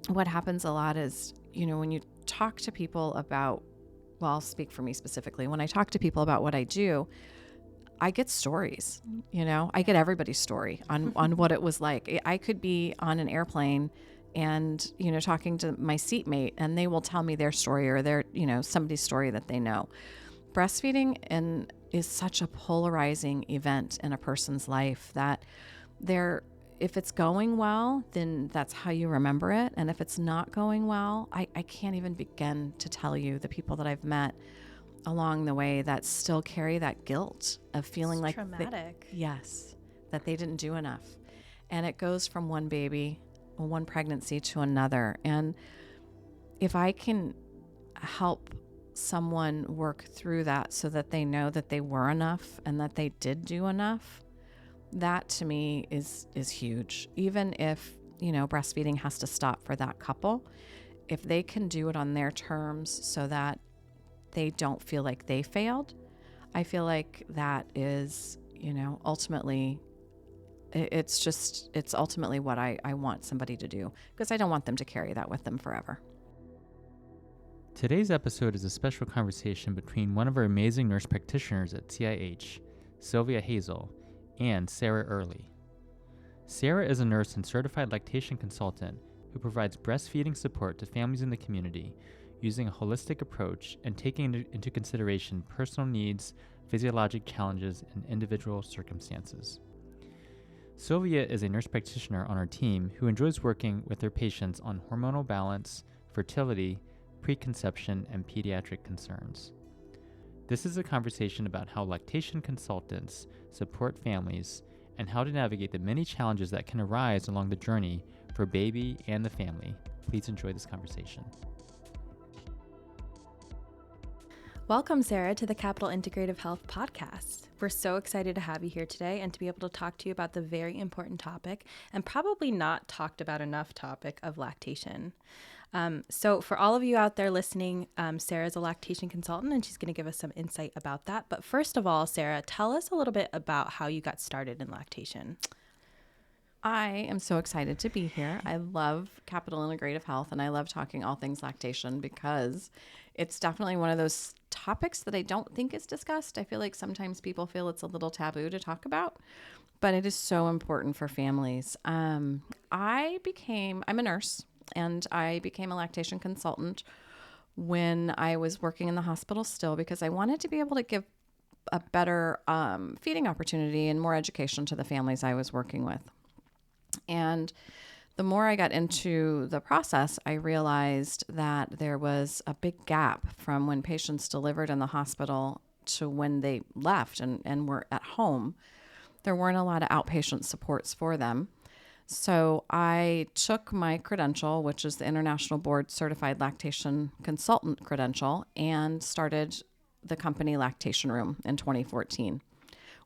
what happens a lot is, when you talk to people about, well, I'll speak for me specifically. When I talk to people about what I do, I get stories, I get everybody's story on what it was like. I could be on an airplane and, talking to my seatmate, and they will tell me their story or their, somebody's story that they know. Breastfeeding is such a polarizing event in a person's life that if it's going well, then that's how you remember it. And if it's not going well, I can't even begin to tell you the people that I've met along the way that still carry that guilt of feeling like traumatic. Yes, that they didn't do enough. And it goes from one baby, one pregnancy to another. And if I can help someone work through that so that they know that they were enough and that they did do enough, that to me is huge. Even if, breastfeeding has to stop for that couple, if they can do it on their terms so that they don't feel like they failed, I feel like that is, ultimately, it's ultimately what I want somebody to do, because I don't want them to carry that with them forever. Today's episode is a special conversation between one of our amazing nurse practitioners at CIH, Silvia Hazel, and Sarah Early. Sarah is a nurse and certified lactation consultant who provides breastfeeding support to families in the community using a holistic approach and taking into consideration personal needs, physiologic challenges, and individual circumstances. Silvia is a nurse practitioner on our team who enjoys working with her patients on hormonal balance, fertility, preconception, and pediatric concerns. This is a conversation about how lactation consultants support families and how to navigate the many challenges that can arise along the journey for baby and the family. Please enjoy this conversation. Welcome, Sarah, to the Capital Integrative Health Podcast. We're so excited to have you here today and to be able to talk to you about the very important topic and probably not talked about enough topic of lactation. So for all of you out there listening, Sarah is a lactation consultant and she's going to give us some insight about that. But first of all, Sarah, tell us a little bit about how you got started in lactation. I am so excited to be here. I love Capital Integrative Health, and I love talking all things lactation because it's definitely one of those topics that I don't think is discussed. I feel like sometimes people feel it's a little taboo to talk about, but it is so important for families. I'm a nurse, and I became a lactation consultant when I was working in the hospital still, because I wanted to be able to give a better feeding opportunity and more education to the families I was working with. And the more I got into the process, I realized that there was a big gap from when patients delivered in the hospital to when they left and were at home. There weren't a lot of outpatient supports for them. So I took my credential, which is the International Board Certified Lactation Consultant credential, and started the company Lactation Room in 2014.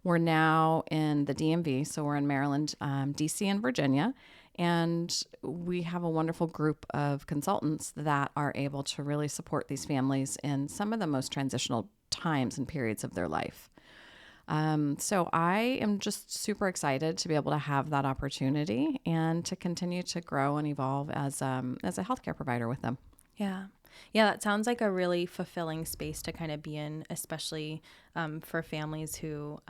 We're now in the DMV, so we're in Maryland, DC, and Virginia, and we have a wonderful group of consultants that are able to really support these families in some of the most transitional times and periods of their life. So I am just super excited to be able to have that opportunity and to continue to grow and evolve as a healthcare provider with them. Yeah. Yeah, that sounds like a really fulfilling space to kind of be in, especially for families who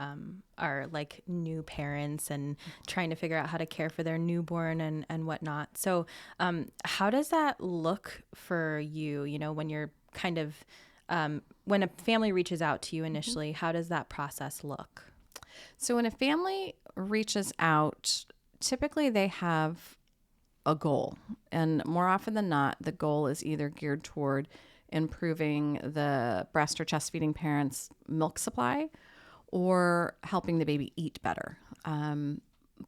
are like new parents and trying to figure out how to care for their newborn and whatnot. So how does that look for you, when you're kind of, when a family reaches out to you initially, how does that process look? So when a family reaches out, typically they have a goal. And more often than not, the goal is either geared toward improving the breast or chest feeding parent's milk supply or helping the baby eat better.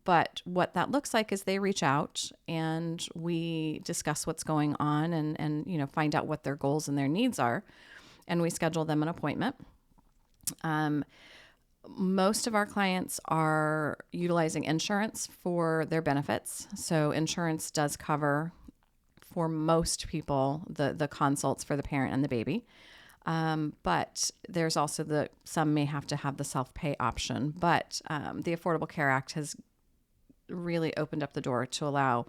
But what that looks like is they reach out and we discuss what's going on and find out what their goals and their needs are. And we schedule them an appointment. Most of our clients are utilizing insurance for their benefits. So insurance does cover, for most people, the consults for the parent and the baby. But there's also some may have to have the self-pay option. But the Affordable Care Act has really opened up the door to allow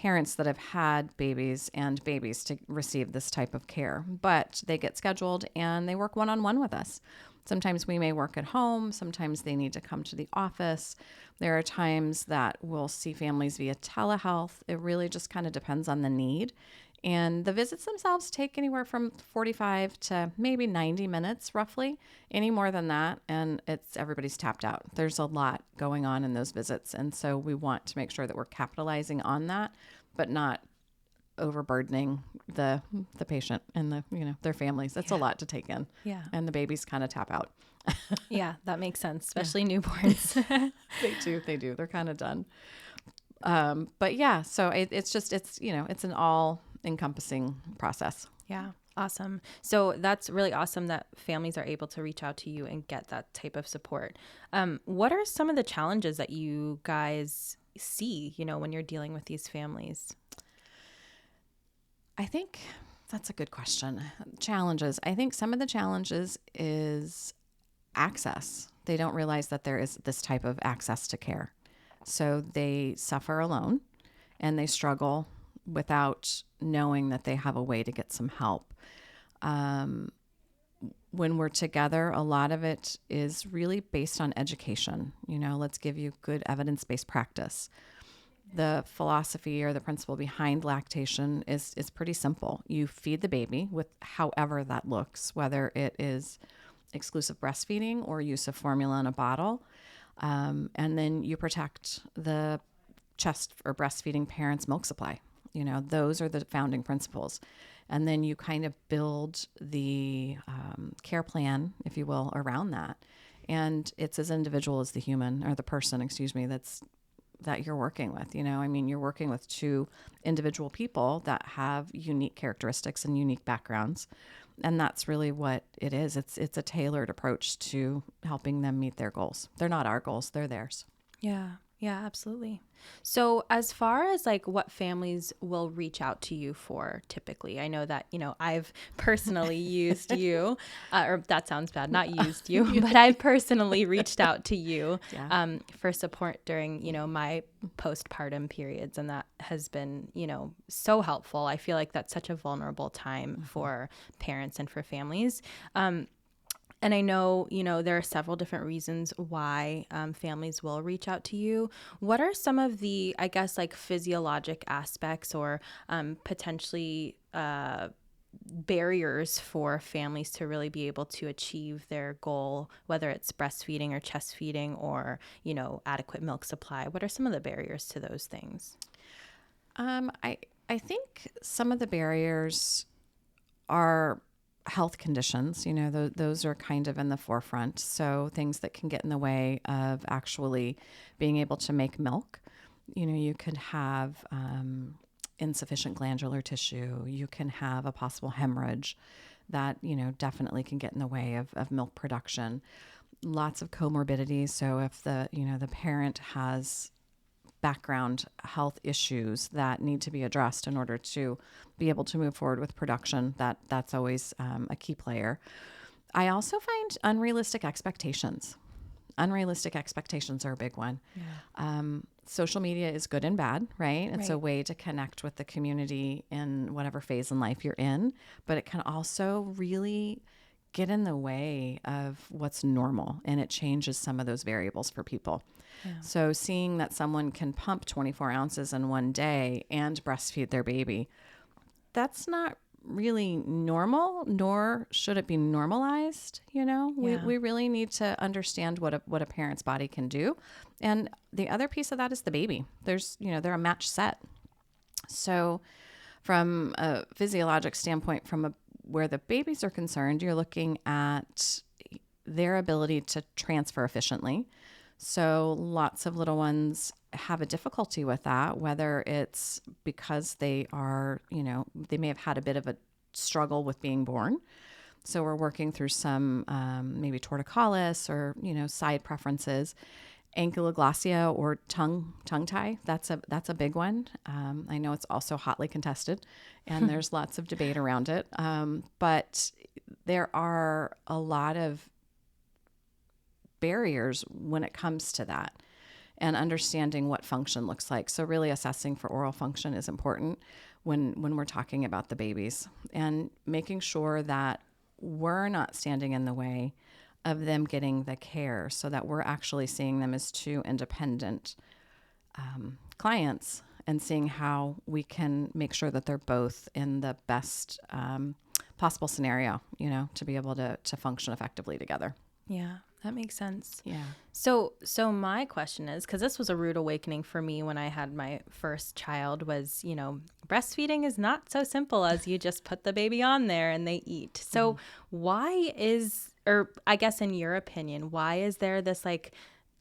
parents that have had babies and babies to receive this type of care, but they get scheduled and they work one-on-one with us. Sometimes we may work at home. Sometimes they need to come to the office. There are times that we'll see families via telehealth. It really just kind of depends on the need. And the visits themselves take anywhere from 45 to maybe 90 minutes, roughly. Any more than that, and everybody's tapped out. There's a lot going on in those visits, and so we want to make sure that we're capitalizing on that, but not overburdening the patient and their families. That's a lot to take in. Yeah. And the babies kind of tap out. Yeah, that makes sense, especially newborns. They do. They're kind of done. But yeah, so it's an all encompassing process. Yeah. Awesome. So that's really awesome that families are able to reach out to you and get that type of support. What are some of the challenges that you guys see, when you're dealing with these families? I think that's a good question. Challenges. I think some of the challenges is access. They don't realize that there is this type of access to care. So they suffer alone and they struggle without knowing that they have a way to get some help. When we're together, a lot of it is really based on education. Let's give you good evidence-based practice. The philosophy or the principle behind lactation is pretty simple. You feed the baby with however that looks, whether it is exclusive breastfeeding or use of formula in a bottle. And then you protect the chest or breastfeeding parent's milk supply. Those are the founding principles. And then you kind of build the care plan, if you will, around that. And it's as individual as the human or the person, that you're working with. You're working with two individual people that have unique characteristics and unique backgrounds. And that's really what it is. It's a tailored approach to helping them meet their goals. They're not our goals, they're theirs. Yeah, absolutely. So as far as what families will reach out to you for typically, I know that, I've personally used you, or that sounds bad, not used you, but I've personally reached out to you for support during, my postpartum periods. And that has been, so helpful. I feel like that's such a vulnerable time for parents and for families. And I know, there are several different reasons why families will reach out to you. What are some of the, physiologic aspects or potentially barriers for families to really be able to achieve their goal, whether it's breastfeeding or chest feeding or, adequate milk supply? What are some of the barriers to those things? I think some of the barriers are health conditions. Those are kind of in the forefront. So things that can get in the way of actually being able to make milk. You could have insufficient glandular tissue. You can have a possible hemorrhage that, definitely can get in the way of milk production. Lots of comorbidities. So if the parent has background health issues that need to be addressed in order to be able to move forward with production, that's always a key player. I also find unrealistic expectations. Unrealistic expectations are a big one. Yeah. Social media is good and bad, right? It's a way to connect with the community in whatever phase in life you're in, but it can also really get in the way of what's normal, and it changes some of those variables for people. Yeah. So seeing that someone can pump 24 ounces in one day and breastfeed their baby, that's not really normal, nor should it be normalized. We really need to understand what a parent's body can do. And the other piece of that is the baby. They're a match set. So from a physiologic standpoint, where the babies are concerned, you're looking at their ability to transfer efficiently. So lots of little ones have a difficulty with that, whether it's because they are, they may have had a bit of a struggle with being born. So we're working through some maybe torticollis or, side preferences. Ankylosing or tongue tie, that's a big one. I know it's also hotly contested, and there's lots of debate around it. But there are a lot of barriers when it comes to that. and understanding what function looks like. So really assessing for oral function is important when we're talking about the babies, and making sure that we're not standing in the way of them getting the care, so that we're actually seeing them as two independent clients, and seeing how we can make sure that they're both in the best possible scenario, to be able to function effectively together. Yeah, that makes sense. Yeah. So my question is, because this was a rude awakening for me when I had my first child, was, breastfeeding is not so simple as you just put the baby on there and they eat. So why is, or I guess in your opinion, why is there this like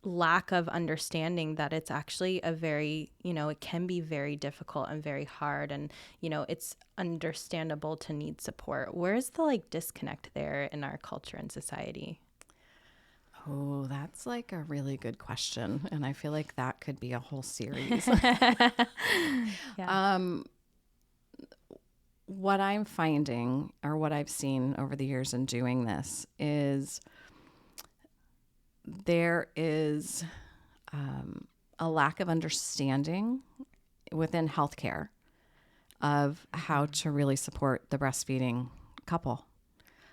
lack of understanding that it's actually a very, it can be very difficult and very hard, and, it's understandable to need support? Where's the like disconnect there in our culture and society? Oh, that's like a really good question. And I feel like that could be a whole series. Yeah. What I'm finding, or what I've seen over the years in doing this, is there is a lack of understanding within healthcare of how to really support the breastfeeding couple.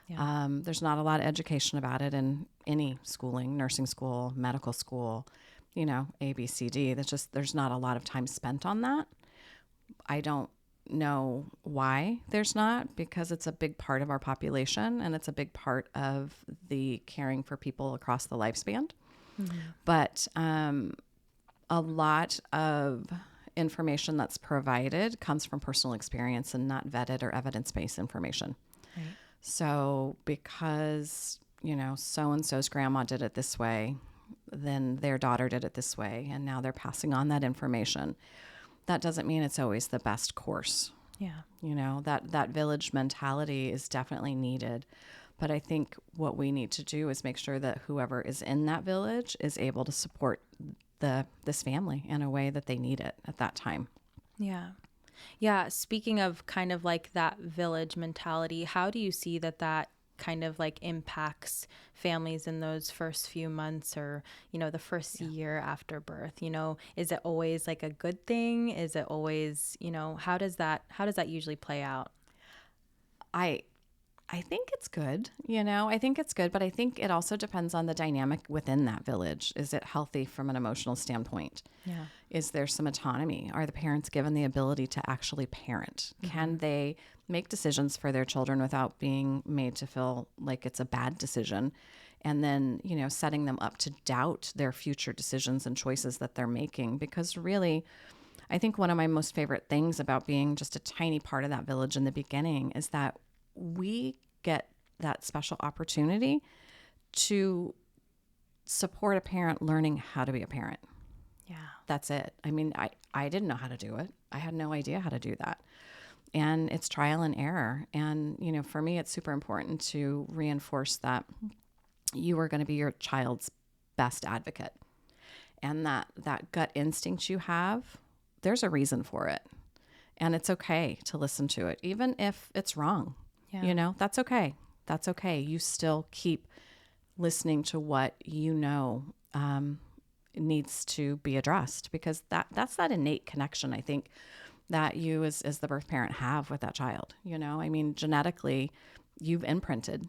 Yeah. There's not a lot of education about it in any schooling, nursing school, medical school, ABCD. There's not a lot of time spent on that. I don't know why there's not, because it's a big part of our population, and it's a big part of the caring for people across the lifespan. Mm-hmm. But a lot of information that's provided comes from personal experience and not vetted or evidence-based information. Right. So because, so-and-so's grandma did it this way, then their daughter did it this way, and now they're passing on that information. That doesn't mean it's always the best course. Yeah. That village mentality is definitely needed. But I think what we need to do is make sure that whoever is in that village is able to support this family in a way that they need it at that time. Yeah. Yeah. Speaking of kind of like that village mentality, how do you see that kind of like impacts families in those first few months, or, the first year after birth? Is it always like a good thing? Is it always, how does that usually play out? I think it's good, I think it's good, but I think it also depends on the dynamic within that village. Is it healthy from an emotional standpoint? Yeah. Is there some autonomy? Are the parents given the ability to actually parent? Mm-hmm. Can they make decisions for their children without being made to feel like it's a bad decision? And then, setting them up to doubt their future decisions and choices that they're making. Because really, I think one of my most favorite things about being just a tiny part of that village in the beginning is that we get that special opportunity to support a parent learning how to be a parent. Yeah. That's it. I mean, I didn't know how to do it. I had no idea how to do that. And it's trial and error. And, for me, it's super important to reinforce that you are going to be your child's best advocate. And that gut instinct you have, there's a reason for it. And it's okay to listen to it, even if it's wrong. Yeah. That's okay. That's okay. You still keep listening to what needs to be addressed, because that's that innate connection, I think, that you as the birth parent have with that child. I mean, genetically, you've imprinted,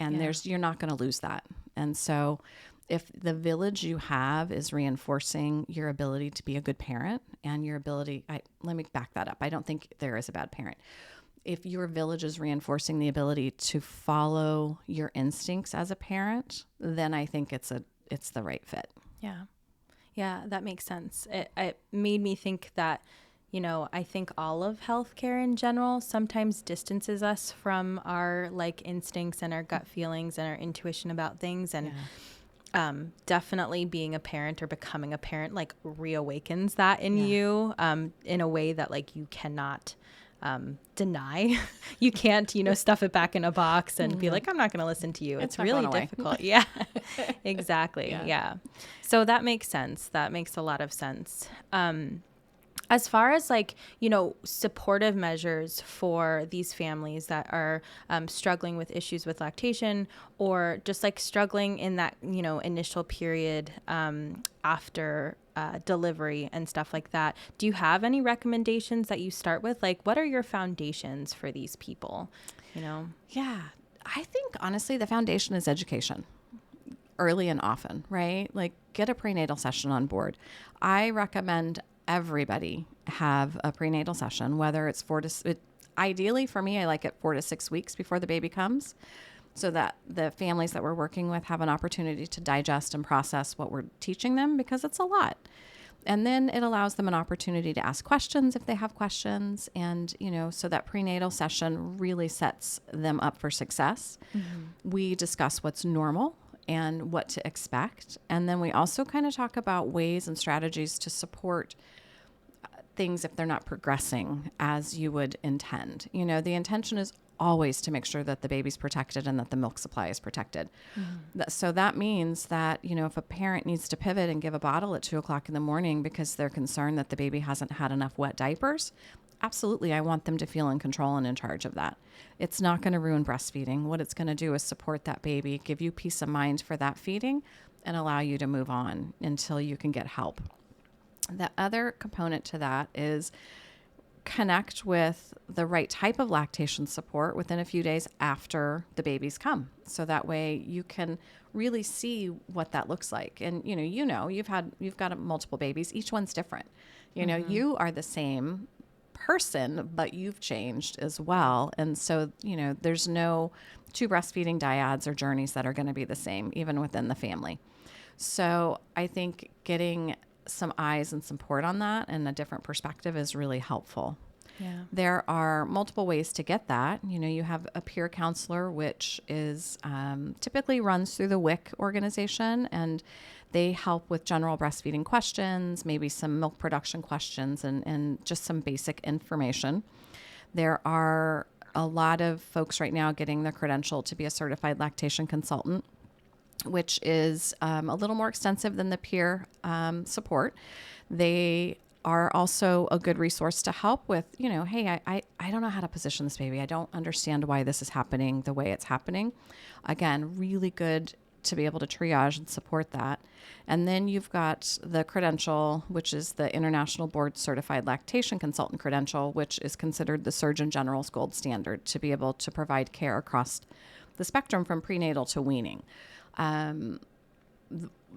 and you're not going to lose that. And so if the village you have is reinforcing your ability to be a good parent and your ability, let me back that up. I don't think there is a bad parent. If your village is reinforcing the ability to follow your instincts as a parent, then I think it's the right fit. Yeah. Yeah, that makes sense. It made me think that, I think all of healthcare in general sometimes distances us from our like instincts and our gut feelings and our intuition about things. And definitely being a parent or becoming a parent like reawakens that in you in a way that like you cannot deny. You can't, stuff it back in a box and be like, I'm not going to listen to you. It's really difficult. Yeah, exactly. Yeah. So that makes sense. That makes a lot of sense. As far as like, supportive measures for these families that are struggling with issues with lactation, or just like struggling in that, initial period after delivery and stuff like that, do you have any recommendations that you start with? Like, what are your foundations for these people? Yeah, I think honestly, the foundation is education, early and often, right? Like, get a prenatal session on board. I recommend everybody have a prenatal session, whether it's ideally for me, I like it 4 to 6 weeks before the baby comes, so that the families that we're working with have an opportunity to digest and process what we're teaching them, because it's a lot. And then it allows them an opportunity to ask questions if they have questions. And, so that prenatal session really sets them up for success. Mm-hmm. We discuss what's normal and what to expect. And then we also kind of talk about ways and strategies to support things if they're not progressing as you would intend. The intention is always to make sure that the baby's protected and that the milk supply is protected. Mm-hmm. So that means that, if a parent needs to pivot and give a bottle at 2:00 in the morning because they're concerned that the baby hasn't had enough wet diapers, absolutely, I want them to feel in control and in charge of that. It's not going to ruin breastfeeding. What it's going to do is support that baby, give you peace of mind for that feeding, and allow you to move on until you can get help. The other component to that is connect with the right type of lactation support within a few days after the babies come. So that way you can really see what that looks like. And, you've got multiple babies. Each one's different. Mm-hmm. You are the same person, but you've changed as well. And so, there's no two breastfeeding dyads or journeys that are going to be the same, even within the family. So I think getting some eyes and support on that and a different perspective is really helpful. Yeah. There are multiple ways to get that. You have a peer counselor, which is typically runs through the WIC organization, and they help with general breastfeeding questions, maybe some milk production questions, and just some basic information. There are a lot of folks right now getting the credential to be a certified lactation consultant, which is a little more extensive than the peer support. They are also a good resource to help with, hey, I don't know how to position this baby. I don't understand why this is happening the way it's happening. Again, really good to be able to triage and support that. And then you've got the credential, which is the International Board Certified Lactation Consultant credential, which is considered the Surgeon General's gold standard to be able to provide care across the spectrum from prenatal to weaning.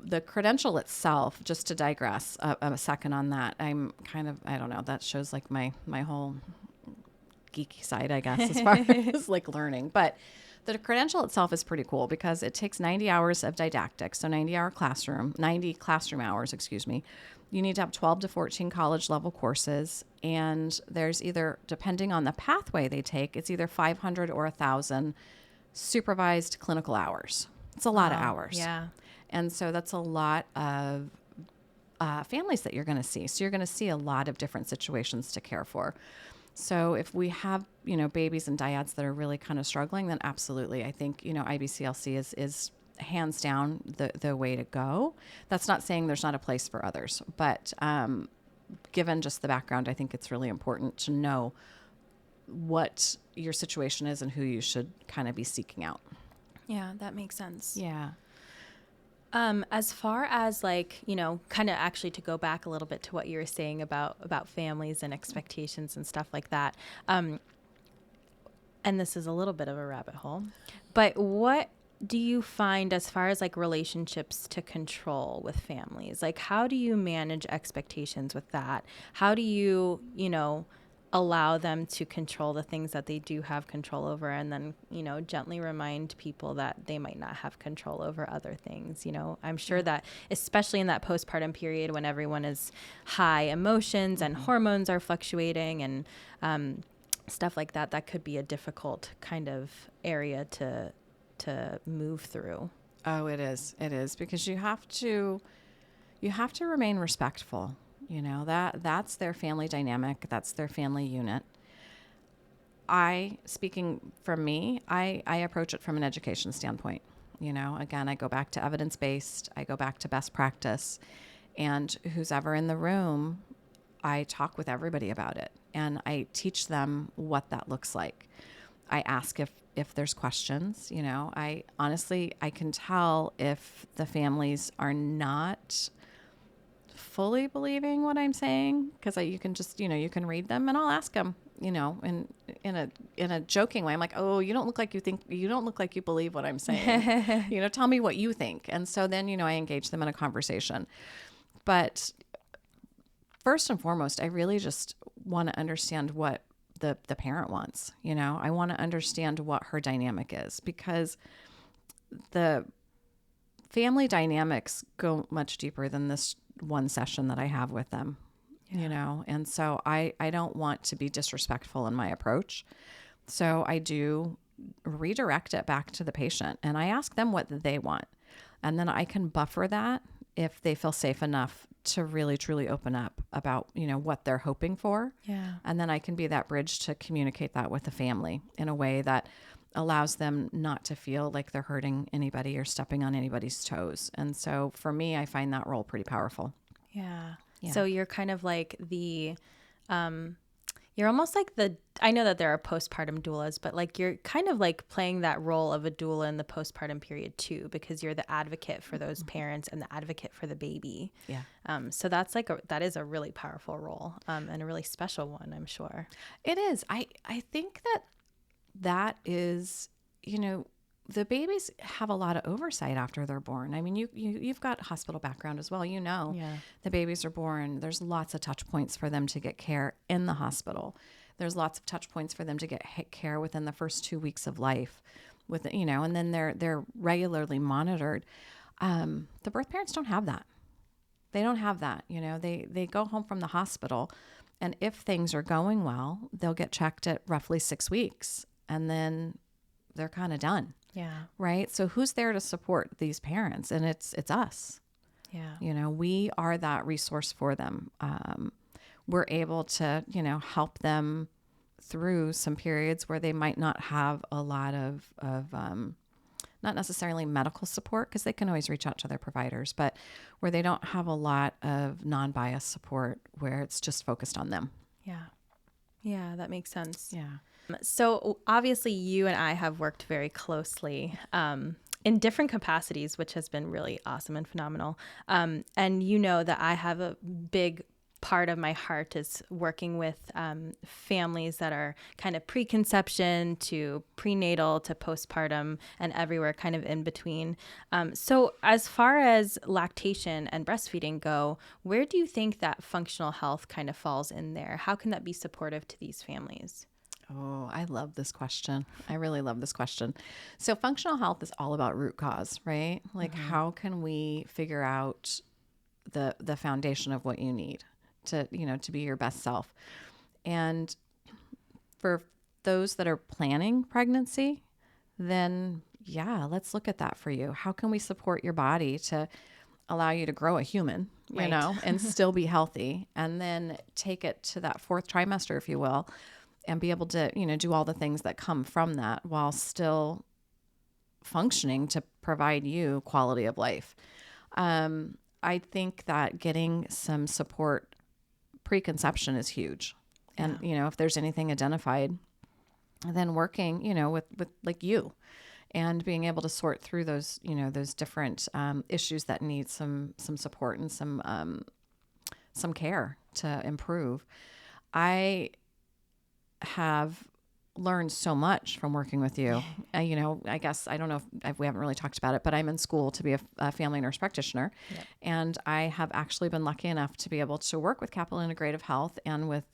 The credential itself, just to digress a second on that, I don't know, that shows like my whole geeky side, I guess, as far as like learning. But the credential itself is pretty cool because it takes 90 hours of didactics, so 90 classroom hours, You need to have 12 to 14 college level courses, and there's either, depending on the pathway they take, it's either 500 or 1,000 supervised clinical hours. It's a lot of hours. Yeah. And so that's a lot of families that you're going to see. So you're going to see a lot of different situations to care for. So if we have, babies and dyads that are really kind of struggling, then absolutely. I think, IBCLC is hands down the way to go. That's not saying there's not a place for others, but given just the background, I think it's really important to know what your situation is and who you should kind of be seeking out. Yeah, that makes sense. Yeah. As far as like, kind of actually to go back a little bit to what you were saying about families and expectations and stuff like that. And this is a little bit of a rabbit hole, but what do you find as far as like relationships to control with families? Like, how do you manage expectations with that? How do you, allow them to control the things that they do have control over, and then, gently remind people that they might not have control over other things. I'm sure that especially in that postpartum period when everyone is high emotions and hormones are fluctuating and stuff like that, that could be a difficult kind of area to move through. Oh, it is because you have to remain respectful. That's their family dynamic. That's their family unit. Speaking from me, I approach it from an education standpoint. Again, I go back to evidence-based, I go back to best practice, and who's ever in the room, I talk with everybody about it, and I teach them what that looks like. I ask if there's questions. I honestly, I can tell if the families are not fully believing what I'm saying, because you can just, you can read them, and I'll ask them, in a joking way. I'm like, oh, you don't look like you believe what I'm saying. Tell me what you think. And so then, I engage them in a conversation. But first and foremost, I really just want to understand what the parent wants. I want to understand what her dynamic is, because the family dynamics go much deeper than this one session that I have with them, and so I don't want to be disrespectful in my approach. So I do redirect it back to the patient, and I ask them what they want. And then I can buffer that if they feel safe enough to really truly open up about, what they're hoping for. Yeah. And then I can be that bridge to communicate that with the family in a way that allows them not to feel like they're hurting anybody or stepping on anybody's toes. And so for me, I find that role pretty powerful. Yeah. Yeah. So you're kind of like you're almost like I know that there are postpartum doulas, but like you're kind of like playing that role of a doula in the postpartum period too, because you're the advocate for those parents and the advocate for the baby. Yeah. So that's that is a really powerful role, and a really special one, I'm sure. It is. I think that is, the babies have a lot of oversight after they're born. I mean, you've got hospital background as well. Yeah. The babies are born. There's lots of touch points for them to get care in the hospital. There's lots of touch points for them to get care within the first 2 weeks of life, and then they're regularly monitored. The birth parents don't have that. They don't have that. They go home from the hospital, and if things are going well, they'll get checked at roughly 6 weeks, and then they're kind of done. Yeah. Right. So who's there to support these parents? And it's us. Yeah. We are that resource for them. We're able to, help them through some periods where they might not have a lot of not necessarily medical support, because they can always reach out to their providers, but where they don't have a lot of non-biased support, where it's just focused on them. Yeah. Yeah, that makes sense. Yeah. So obviously you and I have worked very closely in different capacities, which has been really awesome and phenomenal. And that I have a big part of my heart is working with families that are kind of preconception to prenatal to postpartum and everywhere kind of in between. So as far as lactation and breastfeeding go, where do you think that functional health kind of falls in there? How can that be supportive to these families? Oh, I love this question. I really love this question. So functional health is all about root cause, right? Like how can we figure out the foundation of what you need to be your best self? And for those that are planning pregnancy, then let's look at that for you. How can we support your body to allow you to grow a human, Right. and still be healthy, and then take it to that fourth trimester, if you will, and be able to, do all the things that come from that while still functioning to provide you quality of life. I think that getting some support preconception is huge. And, if there's anything identified, then working, with like you, and being able to sort through those, those different issues that need some support and some care to improve. I have learned so much from working with you. I guess, I don't know if we haven't really talked about it, but I'm in school to be a family nurse practitioner. Yep. And I have actually been lucky enough to be able to work with Capital Integrative Health and with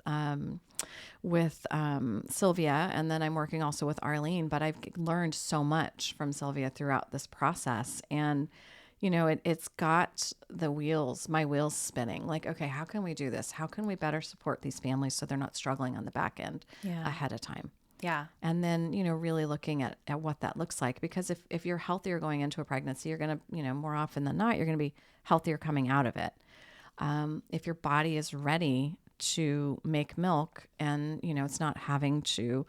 Silvia. And then I'm working also with Arlene, but I've learned so much from Silvia throughout this process. And it's got my wheels spinning. Like, okay, how can we do this? How can we better support these families so they're not struggling on the back end ahead of time? Yeah. And then, really looking at what that looks like, because if you're healthier going into a pregnancy, you're going to, more often than not, you're going to be healthier coming out of it. If your body is ready to make milk and, it's not having to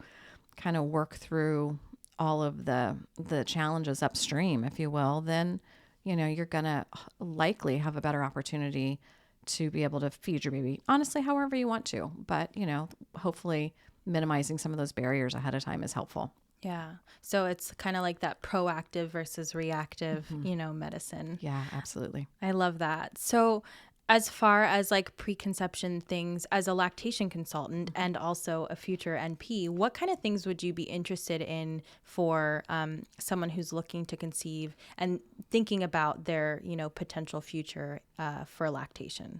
kind of work through all of the challenges upstream, if you will, then, you're going to likely have a better opportunity to be able to feed your baby, honestly, however you want to. But, hopefully minimizing some of those barriers ahead of time is helpful. Yeah. So it's kind of like that proactive versus reactive, medicine. Yeah, absolutely. I love that. So as far as like preconception things, as a lactation consultant and also a future NP, what kind of things would you be interested in for someone who's looking to conceive and thinking about their, potential future for lactation?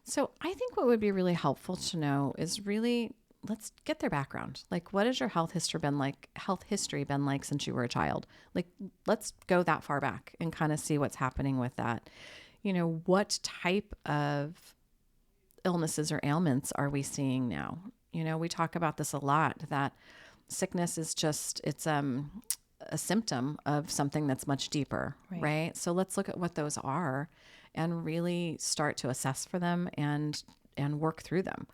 So I think what would be really helpful to know is really, let's get their background. Like, what has your health history been like since you were a child? Like, let's go that far back and kind of see what's happening with that. What type of illnesses or ailments are we seeing now? We talk about this a lot, that sickness is it's a symptom of something that's much deeper, right? So let's look at what those are and really start to assess for them and work through them.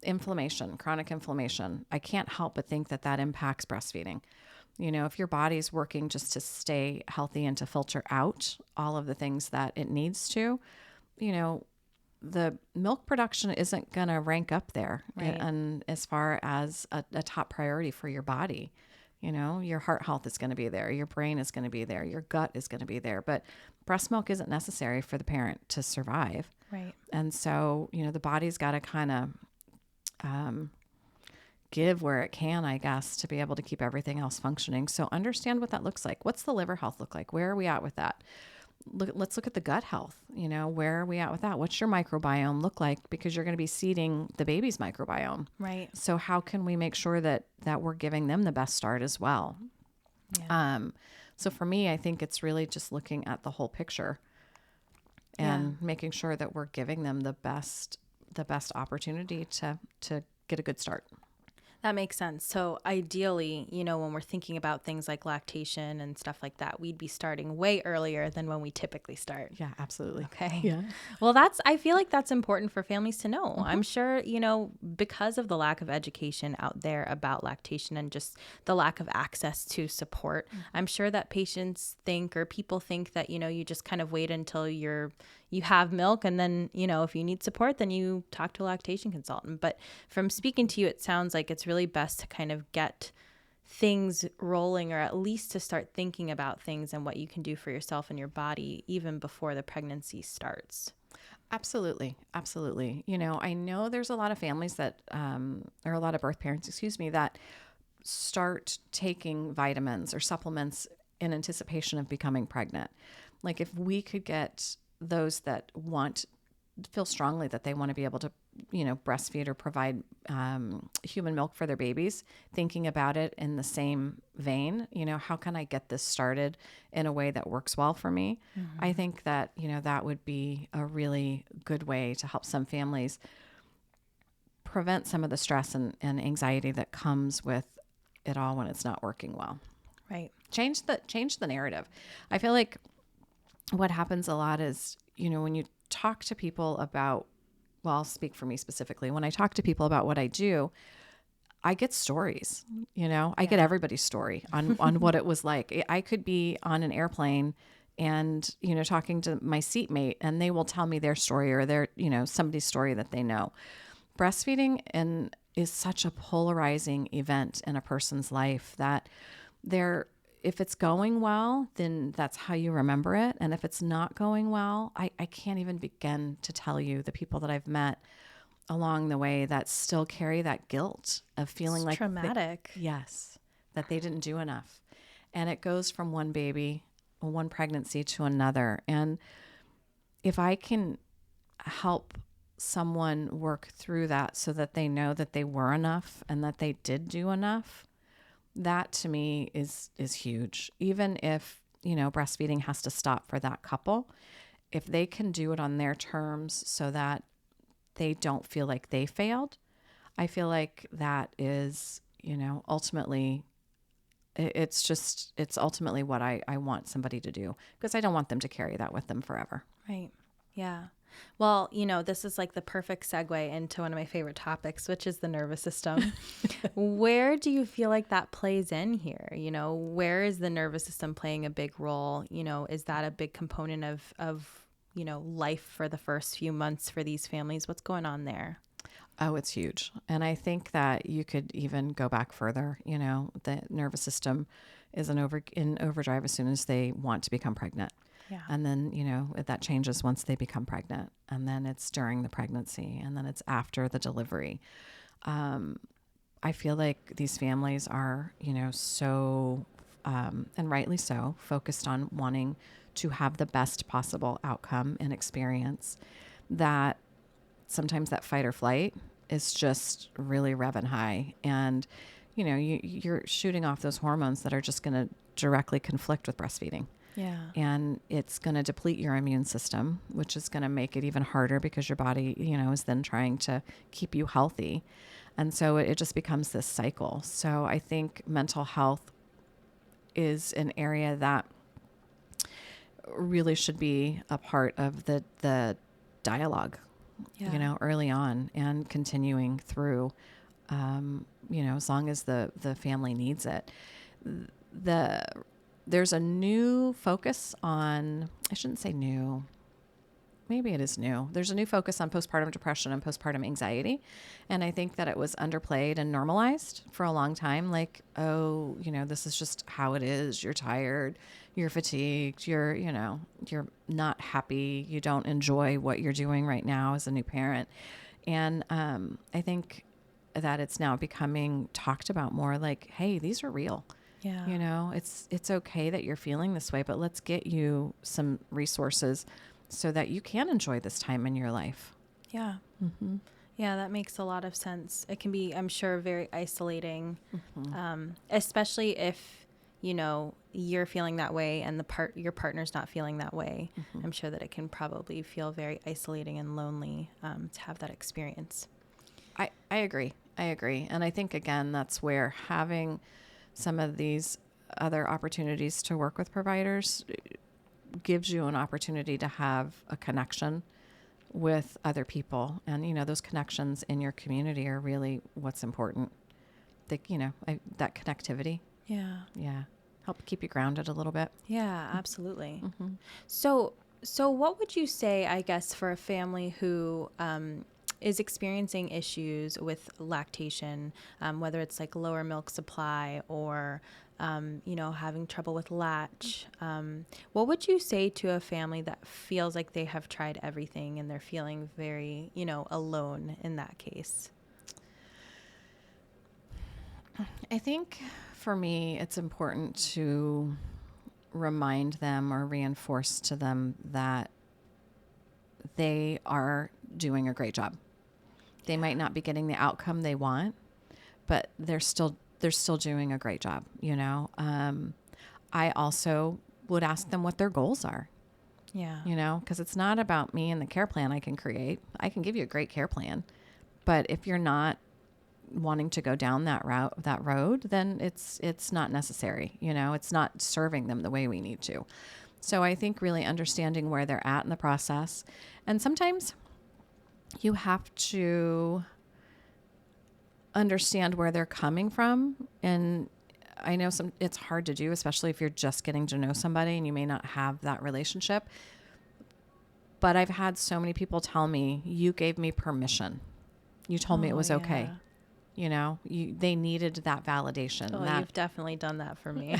Inflammation, chronic inflammation. I can't help but think that impacts breastfeeding. If your body's working just to stay healthy and to filter out all of the things that it needs to, the milk production isn't going to rank up there. Right. And as far as a top priority for your body, your heart health is going to be there. Your brain is going to be there. Your gut is going to be there. But breast milk isn't necessary for the parent to survive. Right. And so, the body's got to kind of give where it can, I guess, to be able to keep everything else functioning. So understand what that looks like. What's the liver health look like? Where are we at with that? Let's look at the gut health. Where are we at with that? What's your microbiome look like? Because you're going to be seeding the baby's microbiome. Right. So how can we make sure that we're giving them the best start as well? Yeah. So for me, I think it's really just looking at the whole picture and making sure that we're giving them the best opportunity to get a good start. That makes sense. So ideally, when we're thinking about things like lactation and stuff like that, we'd be starting way earlier than when we typically start. Yeah, absolutely. Okay. Yeah. Well, I feel like that's important for families to know. I'm sure, because of the lack of education out there about lactation and just the lack of access to support, I'm sure that people think that, you just kind of wait until you have milk and then, if you need support, then you talk to a lactation consultant. But from speaking to you, it sounds like it's really best to kind of get things rolling, or at least to start thinking about things and what you can do for yourself and your body even before the pregnancy starts. Absolutely. Absolutely. I know there's a lot of families that, or a lot of birth parents, that start taking vitamins or supplements in anticipation of becoming pregnant. Like, if we could get those that feel strongly that they want to be able to, breastfeed or provide human milk for their babies, thinking about it in the same vein, how can I get this started in a way that works well for me? Mm-hmm. I think that, that would be a really good way to help some families prevent some of the stress and anxiety that comes with it all when it's not working well. Right. Change the narrative. I feel like what happens a lot is, when you talk to people about, I'll speak for me specifically. When I talk to people about what I do, I get stories, I get everybody's story on what it was like. I could be on an airplane and, talking to my seatmate, and they will tell me their story or their, somebody's story that they know. Breastfeeding is such a polarizing event in a person's life that if it's going well, then that's how you remember it. And if it's not going well, I can't even begin to tell you the people that I've met along the way that still carry that guilt of feeling like traumatic. Yes, that they didn't do enough. And it goes from one baby, one pregnancy to another. And if I can help someone work through that so that they know that they were enough and that they did do enough, that to me is huge. Even if, breastfeeding has to stop for that couple, if they can do it on their terms so that they don't feel like they failed, I feel like that is, ultimately, it's ultimately what I want somebody to do, because I don't want them to carry that with them forever. Right. Yeah. Well, this is like the perfect segue into one of my favorite topics, which is the nervous system. Where do you feel like that plays in here? Where is the nervous system playing a big role? Is that a big component of life for the first few months for these families? What's going on there? Oh, it's huge. And I think that you could even go back further. The nervous system is in overdrive as soon as they want to become pregnant. Yeah. And then, that changes once they become pregnant. And then it's during the pregnancy. And then it's after the delivery. I feel like these families are, so, and rightly so, focused on wanting to have the best possible outcome and experience, that sometimes that fight or flight is just really revving high. And, you're shooting off those hormones that are just going to directly conflict with breastfeeding. Yeah. And it's going to deplete your immune system, which is going to make it even harder because your body, is then trying to keep you healthy. And so it just becomes this cycle. So I think mental health is an area that really should be a part of the dialogue, early on and continuing through, as long as the family needs it. There's a new focus on, I shouldn't say new, maybe it is new. There's a new focus on postpartum depression and postpartum anxiety. And I think that it was underplayed and normalized for a long time. Like, oh, this is just how it is. You're tired, you're fatigued, you're not happy. You don't enjoy what you're doing right now as a new parent. And I think that it's now becoming talked about more like, hey, these are real. Yeah. It's okay that you're feeling this way, but let's get you some resources so that you can enjoy this time in your life. Yeah. Mm-hmm. Yeah, that makes a lot of sense. It can be, I'm sure, very isolating, Mm-hmm. especially if, you're feeling that way and your partner's not feeling that way. Mm-hmm. I'm sure that it can probably feel very isolating and lonely to have that experience. I agree. And I think, again, that's where having some of these other opportunities to work with providers gives you an opportunity to have a connection with other people. And, those connections in your community are really what's important. That connectivity. Yeah. Yeah. Help keep you grounded a little bit. Yeah, absolutely. Mm-hmm. So what would you say, I guess, for a family who is experiencing issues with lactation, whether it's like lower milk supply or, having trouble with latch? What would you say to a family that feels like they have tried everything and they're feeling very, alone in that case? I think for me, it's important to remind them or reinforce to them that they are doing a great job. They might not be getting the outcome they want, but they're still doing a great job. I also would ask them what their goals are. Yeah. Because it's not about me and the care plan I can create. I can give you a great care plan, but if you're not wanting to go down that road, then it's not necessary. It's not serving them the way we need to. So I think really understanding where they're at in the process, and sometimes you have to understand where they're coming from. And I know it's hard to do, especially if you're just getting to know somebody and you may not have that relationship. But I've had so many people tell me, you gave me permission. You told me it was okay. They needed that validation. Oh, you've definitely done that for me.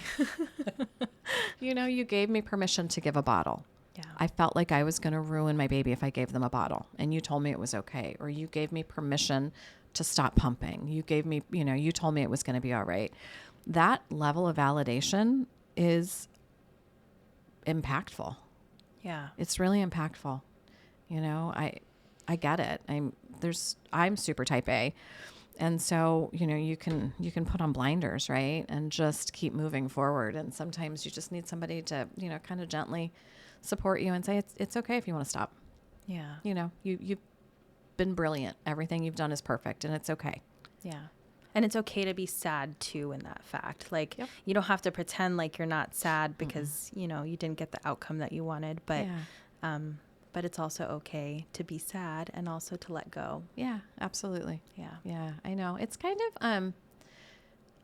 You gave me permission to give a bottle. Yeah. I felt like I was going to ruin my baby if I gave them a bottle, and you told me it was okay. Or you gave me permission to stop pumping. You gave me, you told me it was going to be all right. That level of validation is impactful. Yeah. It's really impactful. I get it. I'm super type A. And so, you can put on blinders, right? And just keep moving forward. And sometimes you just need somebody to, kind of gently support you and say, it's okay if you want to stop. Yeah. You've been brilliant. Everything you've done is perfect, and it's okay. Yeah. And it's okay to be sad too in that fact. Like, Yep. You don't have to pretend like you're not sad because, you didn't get the outcome that you wanted, but, but it's also okay to be sad and also to let go. Yeah, absolutely. Yeah. Yeah, I know. It's kind of,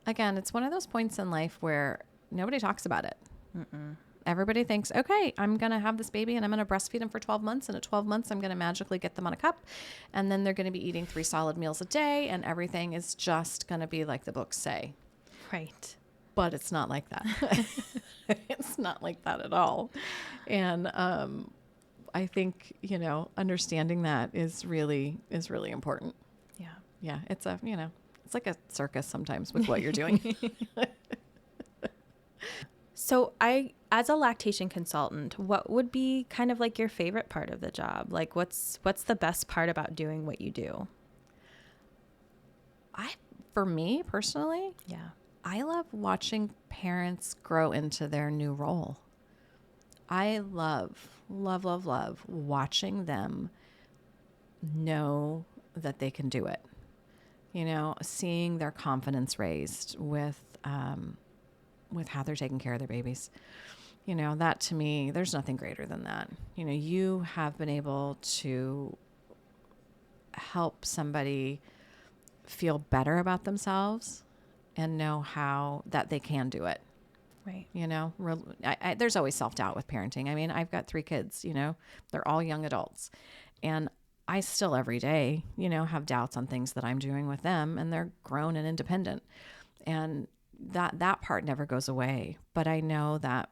again, it's one of those points in life where nobody talks about it. Mm-mm. everybody thinks, okay, I'm going to have this baby and I'm going to breastfeed them for 12 months. And at 12 months, I'm going to magically get them on a cup. And then they're going to be eating 3 solid meals a day. And everything is just going to be like the books say. Right. But it's not like that. It's not like that at all. And I think, understanding that is really important. Yeah. Yeah. It's it's like a circus sometimes with what you're doing. So as a lactation consultant, what would be kind of like your favorite part of the job? Like what's the best part about doing what you do? For me personally, Yeah. I love watching parents grow into their new role. I love watching them know that they can do it. Seeing their confidence raised with how they're taking care of their babies. That to me, there's nothing greater than that. You have been able to help somebody feel better about themselves and know how that they can do it. Right. There's always self-doubt with parenting. I mean, I've got 3 kids, they're all young adults, and I still every day, have doubts on things that I'm doing with them, and they're grown and independent. And that part never goes away. But I know that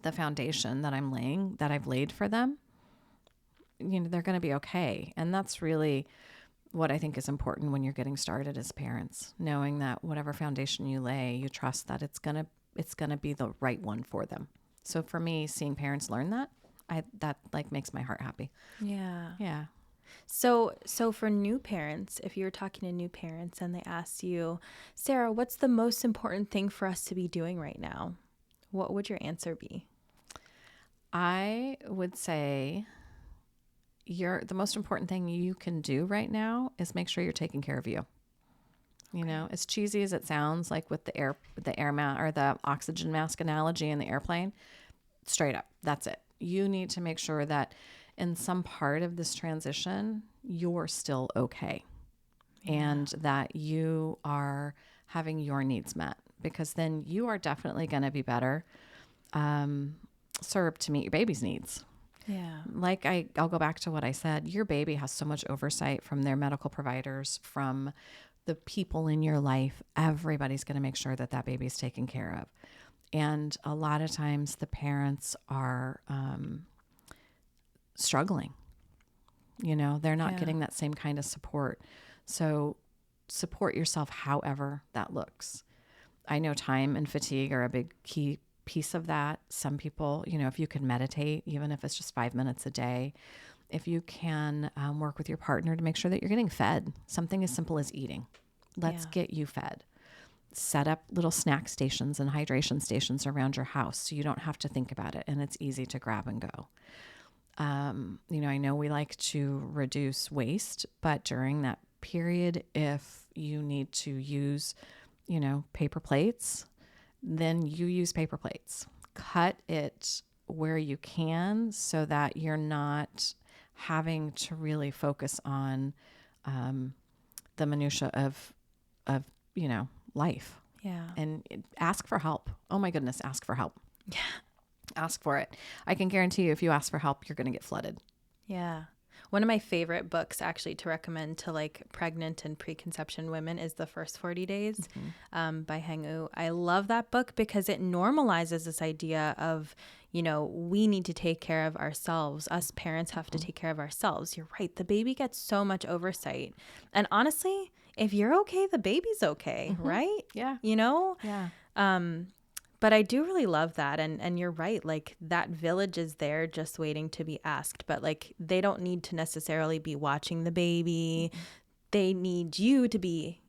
the foundation that I've laid for them, they're going to be okay. And that's really what I think is important when you're getting started as parents, knowing that whatever foundation you lay, you trust that it's going to be the right one for them. So for me, seeing parents learn that like makes my heart happy. Yeah. Yeah. So for new parents, if you were talking to new parents and they asked you, Sarah, what's the most important thing for us to be doing right now? What would your answer be? I would say the most important thing you can do right now is make sure you're taking care of you. As cheesy as it sounds, like with the air or the oxygen mask analogy in the airplane, straight up, that's it. You need to make sure that in some part of this transition, you're still okay. Yeah. And that you are having your needs met, because then you are definitely going to be better served to meet your baby's needs. Yeah. Like I'll go back to what I said. Your baby has so much oversight from their medical providers, from the people in your life. Everybody's going to make sure that baby's taken care of. And a lot of times the parents are struggling. They're not getting that same kind of support. So support yourself however that looks. I know time and fatigue are a big key piece of that. Some people, if you can meditate, even if it's just 5 minutes a day, if you can work with your partner to make sure that you're getting fed, something as simple as eating. Let's get you fed. Set up little snack stations and hydration stations around your house so you don't have to think about it and it's easy to grab and go. I know we like to reduce waste, but during that period, if you need to use, paper plates, then you use paper plates. Cut it where you can so that you're not having to really focus on the minutia of life. Yeah. And ask for help. Oh my goodness, ask for help. Yeah. Ask for it. I can guarantee you if you ask for help, you're going to get flooded. Yeah. One of my favorite books actually to recommend to like pregnant and preconception women is The First 40 Days by Heng U. I love that book because it normalizes this idea of, we need to take care of ourselves. Us parents have to take care of ourselves. You're right. The baby gets so much oversight. And honestly, if you're okay, the baby's okay, right? Yeah. Yeah. But I do really love that. And you're right. Like that village is there just waiting to be asked. But like they don't need to necessarily be watching the baby. Mm-hmm. They need you to be,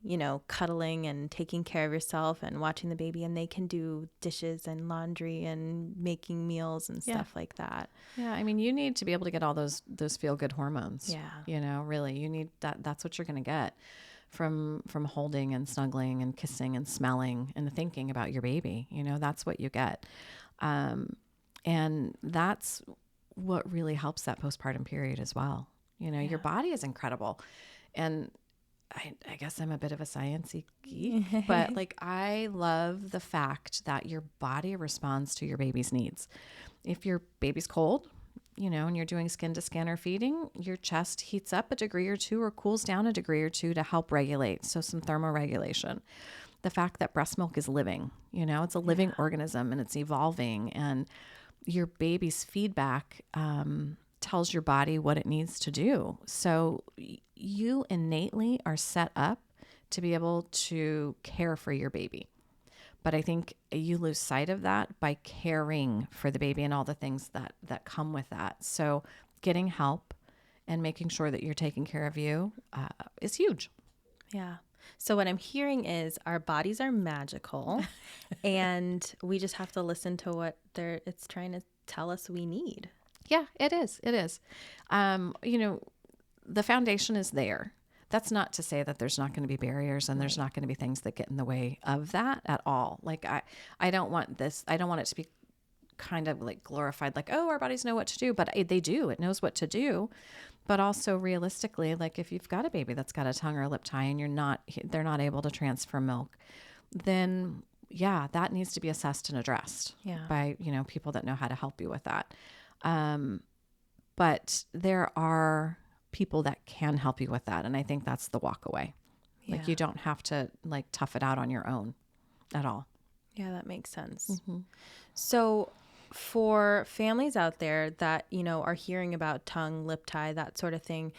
cuddling and taking care of yourself and watching the baby. And they can do dishes and laundry and making meals and stuff like that. Yeah. I mean, you need to be able to get all those feel good hormones. Yeah. Really, you need that. That's what you're going to get from holding and snuggling and kissing and smelling and thinking about your baby. That's what you get. And that's what really helps that postpartum period as well. Your body is incredible. And I guess I'm a bit of a sciencey geek, but like I love the fact that your body responds to your baby's needs. If your baby's cold, and you're doing skin to skin or feeding, your chest heats up a degree or two or cools down a degree or two to help regulate. So some thermoregulation. The fact that breast milk is living, it's a living organism and it's evolving, and your baby's feedback tells your body what it needs to do. So you innately are set up to be able to care for your baby. But I think you lose sight of that by caring for the baby and all the things that come with that. So getting help and making sure that you're taking care of you is huge. Yeah. So what I'm hearing is our bodies are magical and we just have to listen to what it's trying to tell us we need. Yeah, it is. It is. The foundation is there. That's not to say that there's not going to be barriers and there's not going to be things that get in the way of that at all. Like I don't want it to be kind of like glorified, like, oh, our bodies know what to do, but they do. It knows what to do. But also realistically, like if you've got a baby that's got a tongue or a lip tie and they're not able to transfer milk, then yeah, that needs to be assessed and addressed by, people that know how to help you with that. But there are people that can help you with that. And I think that's the walk away. Yeah. Like you don't have to like tough it out on your own at all. Yeah, that makes sense. Mm-hmm. So for families out there that, are hearing about tongue, lip tie, that sort of thing,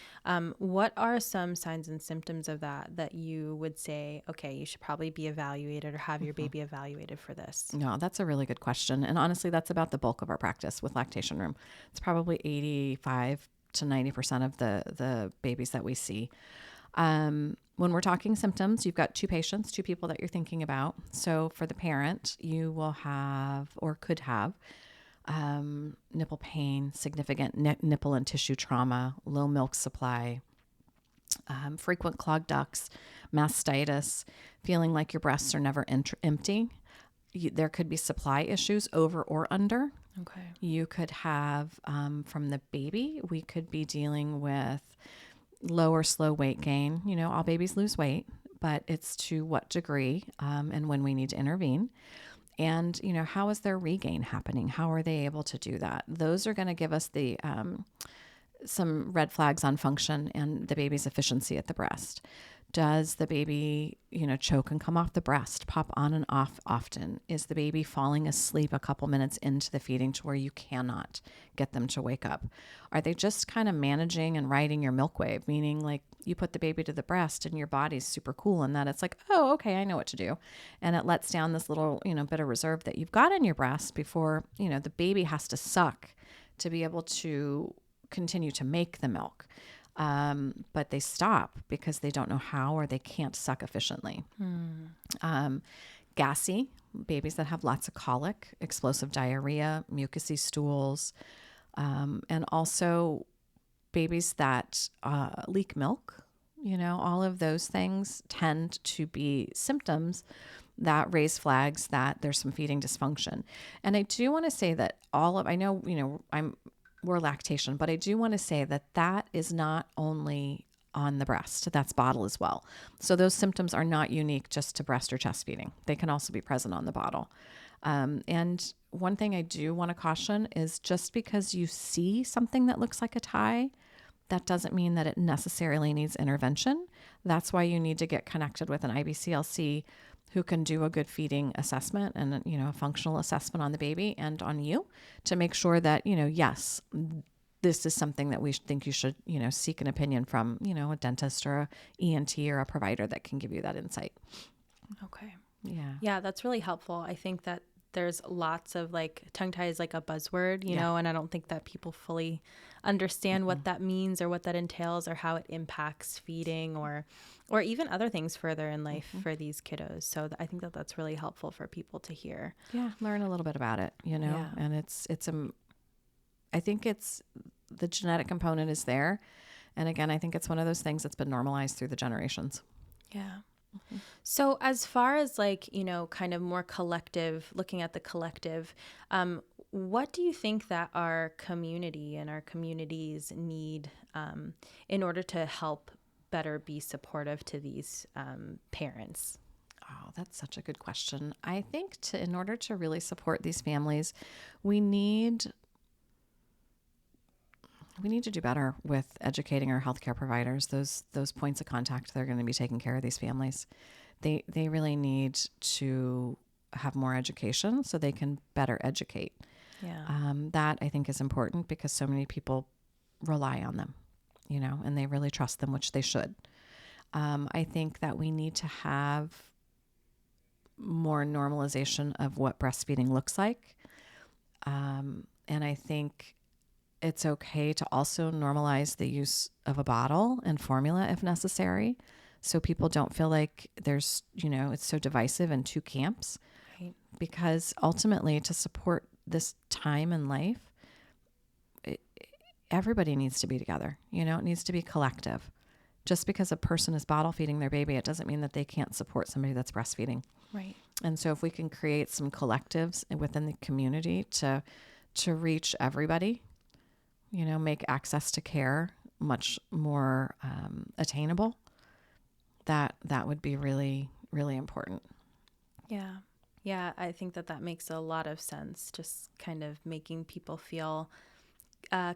what are some signs and symptoms of that you would say, okay, you should probably be evaluated or have your baby evaluated for this? No, that's a really good question. And honestly, that's about the bulk of our practice with Lactation Room. It's probably 85 to 90% of the babies that we see. When we're talking symptoms, you've got two people that you're thinking about. So for the parent, you will have or could have nipple pain, significant nipple and tissue trauma, low milk supply, frequent clogged ducts, mastitis, feeling like your breasts are never empty. There could be supply issues over or under. Okay. You could have, from the baby, we could be dealing with low or slow weight gain. All babies lose weight, but it's to what degree and when we need to intervene. And, how is their regain happening? How are they able to do that? Those are going to give us the some red flags on function and the baby's efficiency at the breast. Does the baby, choke and come off the breast, pop on and off often? Is the baby falling asleep a couple minutes into the feeding to where you cannot get them to wake up? Are they just kind of managing and riding your milk wave, meaning like you put the baby to the breast and your body's super cool in that it's like, oh, okay, I know what to do. And it lets down this little, bit of reserve that you've got in your breast before, the baby has to suck to be able to continue to make the milk. But they stop because they don't know how or they can't suck efficiently. Gassy, babies that have lots of colic, explosive diarrhea, mucousy stools, and also babies that leak milk. All of those things tend to be symptoms that raise flags that there's some feeding dysfunction. And I do want to say that we're lactation, but I do want to say that is not only on the breast, that's bottle as well. So those symptoms are not unique just to breast or chest feeding. They can also be present on the bottle. And one thing I do want to caution is just because you see something that looks like a tie, that doesn't mean that it necessarily needs intervention. That's why you need to get connected with an IBCLC who can do a good feeding assessment and, a functional assessment on the baby and on you to make sure that, yes, this is something that we think you should, seek an opinion from, a dentist or a ENT or a provider that can give you that insight. Okay. Yeah. Yeah, that's really helpful. I think that there's lots of tongue tie is like a buzzword, you know, and I don't think that people fully understand what that means or what that entails or how it impacts feeding or even other things further in life for these kiddos. So I think that that's really helpful for people to hear. Yeah. Learn a little bit about it, and I think it's the genetic component is there. And again, I think it's one of those things that's been normalized through the generations. Yeah. So as far as kind of more collective, looking at the collective, what do you think that our community and our communities need in order to help better be supportive to these parents? Oh, that's such a good question. I think in order to really support these families, we need to do better with educating our healthcare providers. Those points of contact, they're going to be taking care of these families. They really need to have more education so they can better educate. Yeah. That I think is important because so many people rely on them, and they really trust them, which they should. I think that we need to have more normalization of what breastfeeding looks like. And I think it's okay to also normalize the use of a bottle and formula if necessary. So people don't feel like there's, it's so divisive in two camps. Right. Because ultimately to support this time in life, everybody needs to be together. It needs to be collective. Just because a person is bottle feeding their baby, it doesn't mean that they can't support somebody that's breastfeeding. Right. And so if we can create some collectives within the community to reach everybody, make access to care much more attainable, that would be really, really important. Yeah. Yeah. I think that makes a lot of sense. Just kind of making people feel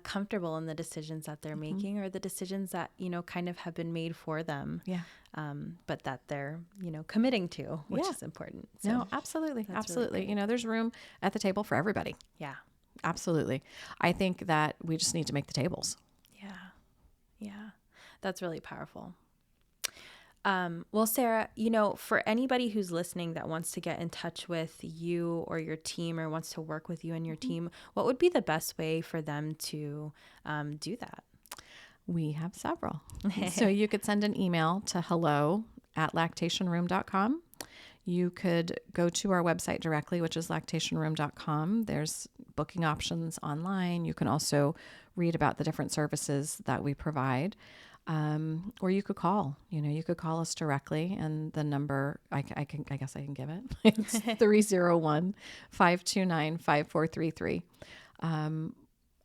comfortable in the decisions that they're making, or the decisions that, kind of have been made for them. Yeah. But that they're, committing to, which is important. So no, absolutely. Absolutely. Really there's room at the table for everybody. yeah. Absolutely. I think that we just need to make the tables. Yeah. Yeah. That's really powerful. Well, Sarah, for anybody who's listening that wants to get in touch with you or your team, or wants to work with you and your team, what would be the best way for them to do that? We have several. So you could send an email to hello@lactationroom.com. You could go to our website directly, which is lactationroom.com. There's booking options online. You can also read about the different services that we provide. Or you could call, you could call us directly, and the number, I guess I can give it. It's 301-529-5433.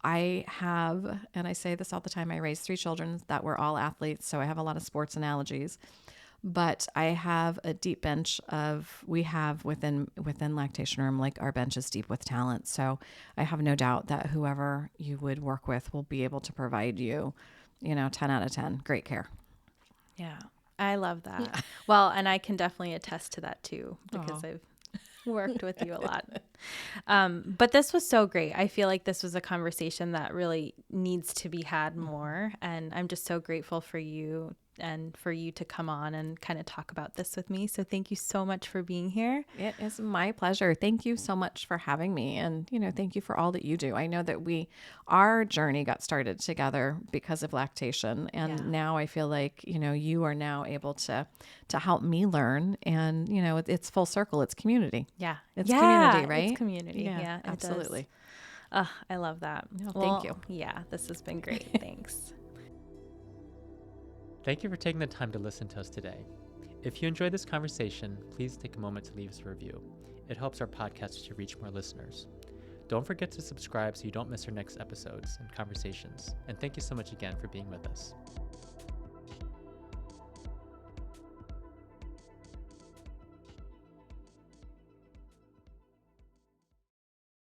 I have, and I say this all the time, I raised 3 children that were all athletes, so I have a lot of sports analogies, but I have a deep bench we have within Lactation Room, like our bench is deep with talent. So I have no doubt that whoever you would work with will be able to provide you 10 out of 10. Great care. Yeah. I love that. Yeah. Well, and I can definitely attest to that too, because I've worked with you a lot. But this was so great. I feel like this was a conversation that really needs to be had more. And I'm just so grateful for you and for you to come on and kind of talk about this with me. So thank you so much for being here. It is my pleasure. Thank you so much for having me. And, thank you for all that you do. I know that our journey got started together because of lactation. And now I feel like, you are now able to help me learn. And, it's full circle. It's community. Yeah. It's community, right? It's community. Yeah, absolutely. I love that. No, thank you. Yeah, this has been great. Thanks. Thank you for taking the time to listen to us today. If you enjoyed this conversation, please take a moment to leave us a review. It helps our podcast to reach more listeners. Don't forget to subscribe so you don't miss our next episodes and conversations. And thank you so much again for being with us.